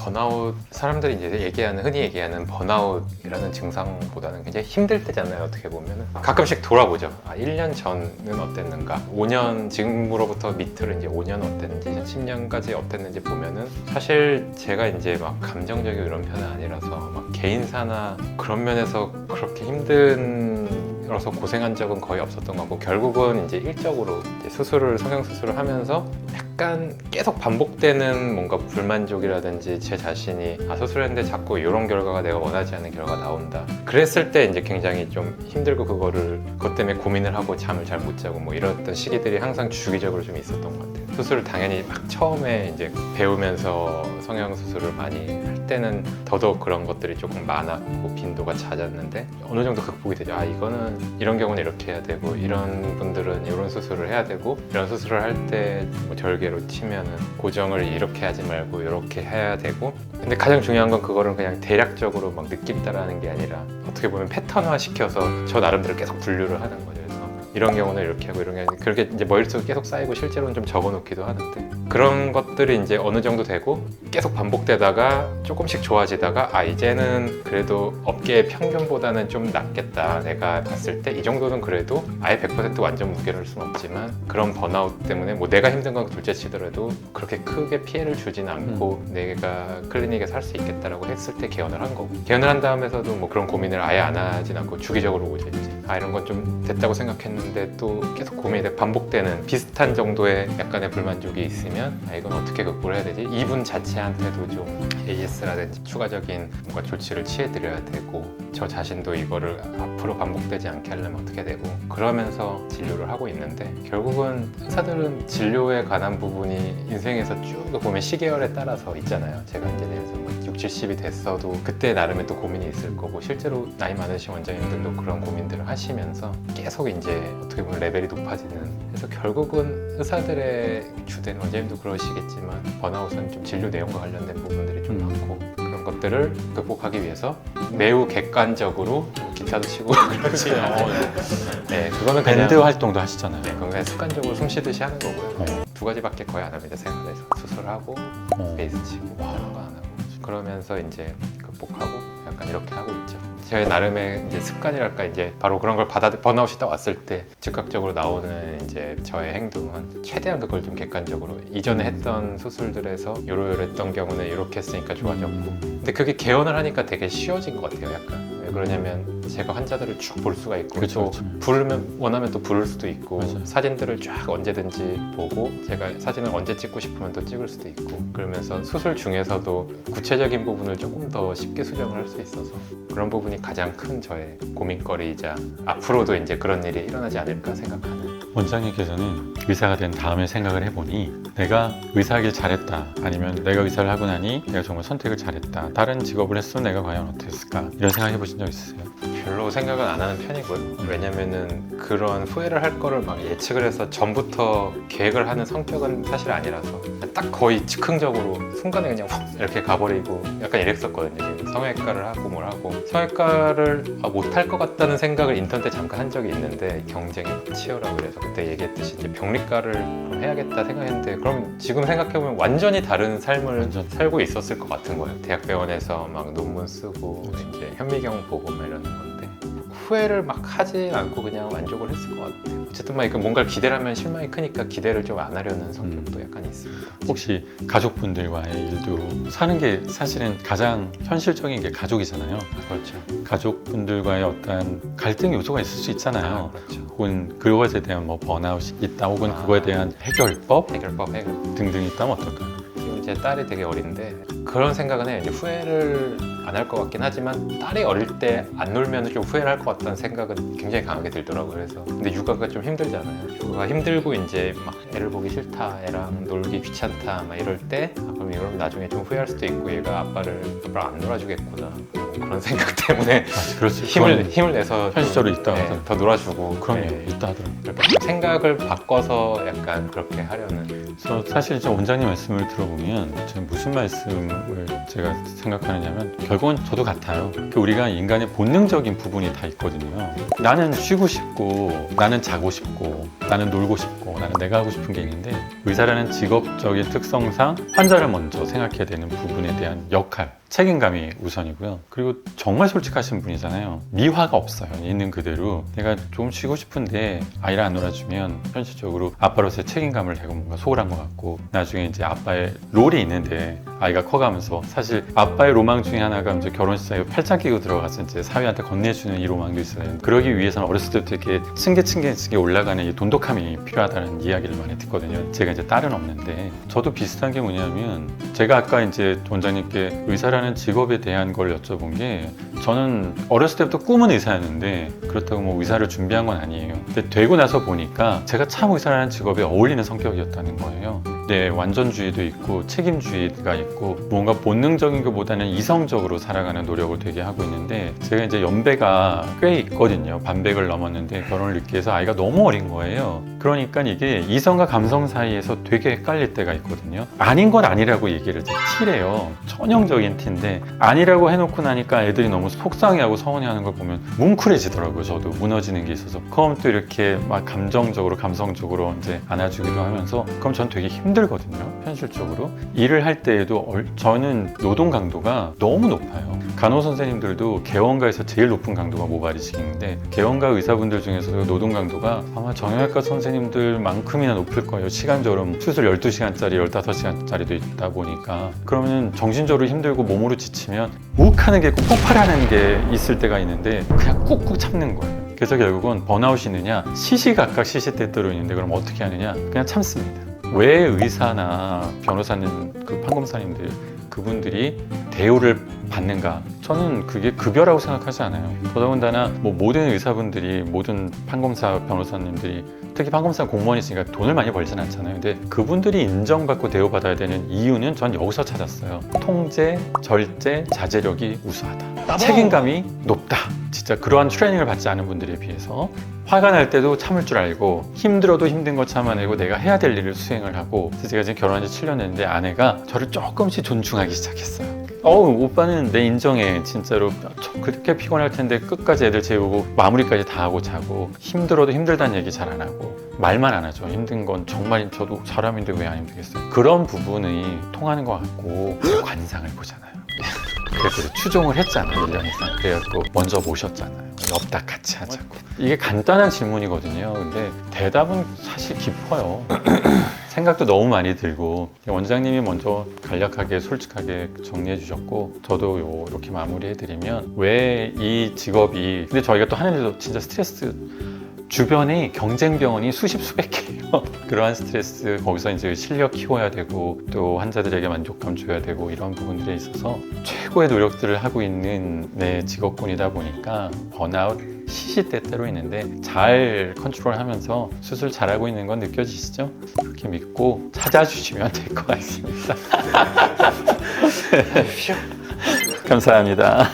번아웃, 사람들이 이제 흔히 얘기하는 번아웃이라는 증상보다는 굉장히 힘들 때잖아요. 어떻게 보면은 가끔씩 돌아보죠. 1년 전은 어땠는가, 5년 지금으로부터 밑으로 이제 5년 어땠는지 10년까지 어땠는지 보면은 사실 제가 이제 막 감정적이고 이런 편은 아니라서 막 개인사나 그런 면에서 그렇게 힘들어서 고생한 적은 거의 없었던 것 같고, 결국은 이제 일적으로 이제 성형 수술을 하면서 약간 계속 반복되는 뭔가 불만족이라든지 제 자신이 수술했는데 자꾸 이런 결과가 내가 원하지 않는 결과가 나온다, 그랬을 때 이제 굉장히 좀 힘들고 그것 때문에 고민을 하고 잠을 잘 못 자고 뭐 이랬던 시기들이 항상 주기적으로 좀 있었던 것 같아요. 수술을 당연히 막 처음에 이제 배우면서 성형 수술을 많이 할 때는 더더욱 그런 것들이 조금 많았고 빈도가 잦았는데, 어느 정도 극복이 되죠. 이거는 이런 경우는 이렇게 해야 되고, 이런 분들은 이런 수술을 해야 되고, 이런 수술을 할 때 뭐 절개로 치면은 고정을 이렇게 하지 말고 이렇게 해야 되고. 근데 가장 중요한 건 그거를 그냥 대략적으로 막 느낌 따라하는 게 아니라 어떻게 보면 패턴화 시켜서 저 나름대로 계속 분류를 하는 거죠. 이런 경우는 이렇게 하고 이런 경우는 그렇게 이제 머릿속에 계속 쌓이고 실제로는 좀 적어놓기도 하는데, 그런 것들이 이제 어느 정도 되고 계속 반복되다가 조금씩 좋아지다가 이제는 그래도 업계의 평균보다는 좀 낫겠다, 내가 봤을 때 이 정도는 그래도 아예 100% 완전 무게를 수는 없지만 그런 번아웃 때문에 뭐 내가 힘든 건 둘째 치더라도 그렇게 크게 피해를 주진 않고 내가 클리닉에서 할 수 있겠다라고 했을 때 개원을 한 거고, 개원을 한 다음에서도 뭐 그런 고민을 아예 안 하진 않고 주기적으로 오죠. 이제 이런 건 좀 됐다고 생각했는데 또 계속 고민이 돼, 반복되는 비슷한 정도의 약간의 불만족이 있으면 이건 어떻게 극복을 해야 되지? 이분 자체한테도 좀 AS라든지 추가적인 뭔가 조치를 취해드려야 되고, 저 자신도 이거를 앞으로 반복되지 않게 하려면 어떻게 되고, 그러면서 진료를 하고 있는데, 결국은 의사들은 진료에 관한 부분이 인생에서 쭉 보면 시계열에 따라서 있잖아요. 제가 이제 예를 들어서 60, 70이 됐어도 그때 나름의 또 고민이 있을 거고, 실제로 나이 많으신 원장님들도 그런 고민들을 하시면서 계속 이제 어떻게 보면 레벨이 높아지는, 그래서 결국은 의사들의 주된, 원장님도 그러시겠지만 번아웃은 좀 진료 내용과 관련된 부분들이 좀 많고, 그런 것들을 극복하기 위해서 매우 객관적으로 기타도 치고 그렇지. 네, 그거는 그냥 밴드 활동도 하시잖아요. 네, 그건 그냥 습관적으로 숨 쉬듯이 하는 거고요. 두 가지밖에 거의 안 합니다. 생활에서 수술하고 베이스 치고 다른 거 안 하고, 그러면서 이제 극복하고 약간 이렇게 하고 있죠. 제 나름의 이제 습관이랄까, 이제 바로 그런 걸 번아웃이 딱 왔을 때 즉각적으로 나오는 이제 저의 행동은 최대한 그걸 좀 객관적으로, 이전에 했던 수술들에서 요랬던 경우는 이렇게 했으니까 좋아졌고, 근데 그게 개원을 하니까 되게 쉬워진 것 같아요. 약간 왜 그러냐면 제가 환자들을 쭉 볼 수가 있고, 또 부르면 원하면 또 부를 수도 있고, 사진들을 쫙 언제든지 보고, 제가 사진을 언제 찍고 싶으면 또 찍을 수도 있고, 그러면서 수술 중에서도 구체적인 부분을 조금 더 쉽게 수정을 할 수 있어서 그런 부분이 가장 큰 저의 고민거리이자 앞으로도 이제 그런 일이 일어나지 않을까 생각하는. 원장님께서는 의사가 된 다음에 생각을 해보니 내가 의사하길 잘했다, 아니면 내가 의사를 하고 나니 내가 정말 선택을 잘했다, 다른 직업을 했으면 내가 과연 어땠을까, 이런 생각 해보신 적 있으세요? 별로 생각은 안 하는 편이고요. 왜냐면은 그런 후회를 할 거를 막 예측을 해서 전부터 계획을 하는 성격은 사실 아니라서, 딱 거의 즉흥적으로 순간에 그냥 훅 이렇게 가버리고 약간 이랬었거든요. 지금 성형외과를 하고 뭘 하고, 성형외과를 못할 것 같다는 생각을 인턴 때 잠깐 한 적이 있는데 경쟁이 치열하고, 그래서 그때 얘기했듯이 이제 병리과를 좀 해야겠다 생각했는데, 그럼 지금 생각해보면 완전히 다른 삶을 살고 있었을 것 같은 거예요. 대학병원에서 막 논문 쓰고 이제 현미경 보고 막 이러는 건데, 후회를 막 하지 않고 그냥 만족을 했을 것 같아요. 어쨌든 막 뭔가를 기대를 하면 실망이 크니까 기대를 좀 안 하려는 성격도 약간 있습니다. 혹시 가족분들과의 일도, 사는 게 사실은 가장 현실적인 게 가족이잖아요. 그렇죠. 가족분들과의 어떤 갈등 요소가 있을 수 있잖아요. 그렇죠. 혹은 그것에 대한 뭐 번아웃이 있다, 혹은 그거에 대한 해결법 해결 등등 있다면 어떨까요? 지금 제 딸이 되게 어린데 그런 생각은 해요. 이제 후회를 안 할 것 같긴 하지만, 딸이 어릴 때 안 놀면 좀 후회를 할 것 같다는 생각은 굉장히 강하게 들더라고요. 그래서 근데 육아가 좀 힘들잖아요. 육아가 힘들고 이제 막 애를 보기 싫다, 애랑 놀기 귀찮다 막 이럴 때 그럼 이러면 나중에 좀 후회할 수도 있고, 얘가 아빠를 안 놀아주겠구나, 그런 생각 때문에 힘을 내서 현실적으로 있다 네, 하더라고요. 더 놀아주고. 그럼요, 네. 있다 하더라고요. 그러니까 생각을 바꿔서 약간 그렇게 하려는. 그래서 사실 저 원장님 말씀을 들어보면 저는 무슨 말씀을 제가 생각하느냐면, 결국은 저도 같아요. 우리가 인간의 본능적인 부분이 다 있거든요. 나는 쉬고 싶고, 나는 자고 싶고, 나는 놀고 싶고, 있고 나는 내가 하고 싶은 게 있는데 의사라는 직업적인 특성상 환자를 먼저 생각해야 되는 부분에 대한 역할, 책임감이 우선이고요. 그리고 정말 솔직하신 분이잖아요. 미화가 없어요. 있는 그대로 내가 좀 쉬고 싶은데 아이를 안 놀아주면 현실적으로 아빠로서의 책임감을 내고 뭔가 소홀한 것 같고 나중에 이제 아빠의 롤이 있는데 아이가 커가면서 사실 아빠의 로망 중에 하나가 이제 결혼 시장에 팔짱 끼고 들어가서 이제 사회한테 건네주는 이 로망도 있어요. 그러기 위해서는 어렸을 때부터 이렇게 층계 올라가는 이 돈독함이 필요하다는 이야기를 많이 듣거든요. 제가 이제 딸은 없는데 저도 비슷한 게 뭐냐면 제가 아까 이제 원장님께 의사라는 직업에 대한 걸 여쭤본 게 저는 어렸을 때부터 꿈은 의사였는데 그렇다고 뭐 의사를 준비한 건 아니에요. 근데 되고 나서 보니까 제가 참 의사라는 직업에 어울리는 성격이었다는 거예요. 네, 완전주의도 있고 책임주의가 있고 뭔가 본능적인 것보다는 이성적으로 살아가는 노력을 되게 하고 있는데 제가 이제 연배가 꽤 있거든요. 반백을 넘었는데 결혼을 늦게 해서 아이가 너무 어린 거예요. 그러니까 이게 이성과 감성 사이에서 되게 헷갈릴 때가 있거든요. 아닌 건 아니라고 얘기를 티래요. 전형적인 티인데 아니라고 해놓고 나니까 애들이 너무 속상해하고 서운해하는 걸 보면 뭉클해지더라고요. 저도 무너지는 게 있어서 그럼 또 이렇게 막 감정적으로 감성적으로 이제 안아주기도 하면서 그럼 전 되게 힘들거든요. 현실적으로 일을 할 때에도 저는 노동 강도가 너무 높아요. 간호 선생님들도 개원가에서 제일 높은 강도가 모발이식인데 개원가 의사분들 중에서도 노동 강도가 아마 정형외과 선생님들만큼이나 높을 거예요. 시간적으로 수술 12시간짜리 15시간짜리도 있다 보니까 그러면 정신적으로 힘들고 몸으로 지치면 욱하는 게 있고 폭발하는 게 있을 때가 있는데 그냥 꾹꾹 참는 거예요. 그래서 결국은 번아웃이 있느냐 시시각각 시시때때로 있는데 그럼 어떻게 하느냐 그냥 참습니다. 왜 의사나 변호사님, 그 판검사님들 그분들이 대우를 받는가? 저는 그게 급여라고 생각하지 않아요. 더더군다나 뭐 모든 의사분들이 모든 판검사 변호사님들이 특히 판검사 공무원이시니까 돈을 많이 벌진 않잖아요. 근데 그분들이 인정받고 대우받아야 되는 이유는 전 여기서 찾았어요. 통제, 절제, 자제력이 우수하다. 책임감이 높다. 진짜 그러한 트레이닝을 받지 않은 분들에 비해서 화가 날 때도 참을 줄 알고 힘들어도 힘든 거 참아내고 내가 해야 될 일을 수행을 하고 그래서 제가 지금 결혼한 지 7년 됐는데 아내가 저를 조금씩 존중하기 시작했어요. 오빠는 내 인정해. 진짜로 그렇게 피곤할 텐데 끝까지 애들 재우고 마무리까지 다 하고 자고 힘들어도 힘들다는 얘기 잘 안 하고 말만 안 하죠. 힘든 건 정말 저도 사람인데 왜 안 힘들겠어요. 그런 부분이 통하는 것 같고 관상을 보잖아요. 그래서 추종을 했잖아요. 1년 이상. 그래갖고 먼저 모셨잖아요. 엽딱 같이 하자고. 이게 간단한 질문이거든요. 근데 대답은 사실 깊어요. 생각도 너무 많이 들고 원장님이 먼저 간략하게 솔직하게 정리해 주셨고 저도 이렇게 마무리해 드리면 왜 이 직업이 근데 저희가 또 하는 일도 진짜 스트레스 주변에 경쟁 병원이 수십 수백 개예요. 그러한 스트레스 거기서 이제 실력 키워야 되고 또 환자들에게 만족감 줘야 되고 이런 부분들에 있어서 최고의 노력들을 하고 있는 내 직업군이다 보니까 번아웃 시시때때로 있는데 잘 컨트롤하면서 수술 잘하고 있는 건 느껴지시죠? 그렇게 믿고 찾아주시면 될 것 같습니다. 감사합니다.